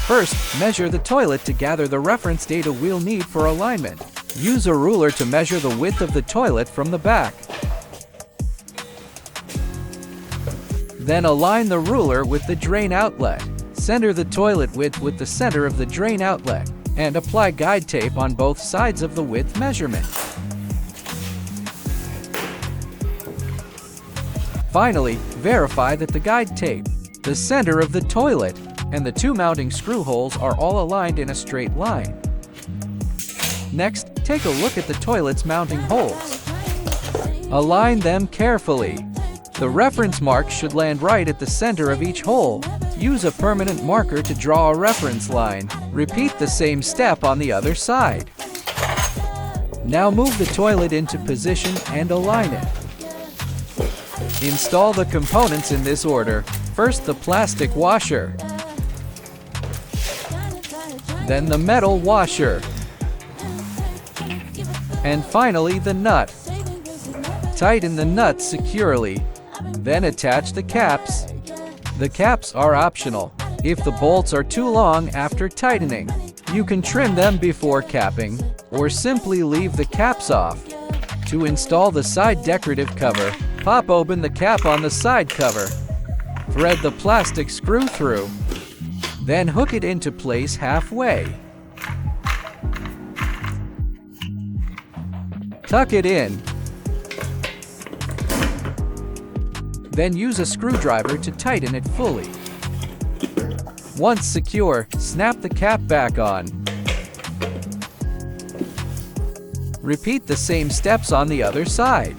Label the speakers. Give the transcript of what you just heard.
Speaker 1: First, measure the toilet to gather the reference data we'll need for alignment. Use a ruler to measure the width of the toilet from the back. Then align the ruler with the drain outlet. Center the toilet width with the center of the drain outlet, and apply guide tape on both sides of the width measurement. Finally, verify that the guide tape, the center of the toilet, and the two mounting screw holes are all aligned in a straight line. Next, take a look at the toilet's mounting holes. Align them carefully. The reference mark should land right at the center of each hole. Use a permanent marker to draw a reference line. Repeat the same step on the other side. Now move the toilet into position and align it. Install the components in this order. First, the plastic washer, then the metal washer, and finally the nut. Tighten the nuts securely, then attach the caps. The caps are optional. If the bolts are too long after tightening, you can trim them before capping, or simply leave the caps off. To install the side decorative cover, pop open the cap on the side cover. Thread the plastic screw through, then hook it into place halfway. Tuck it in. Then use a screwdriver to tighten it fully. Once secure, snap the cap back on. Repeat the same steps on the other side.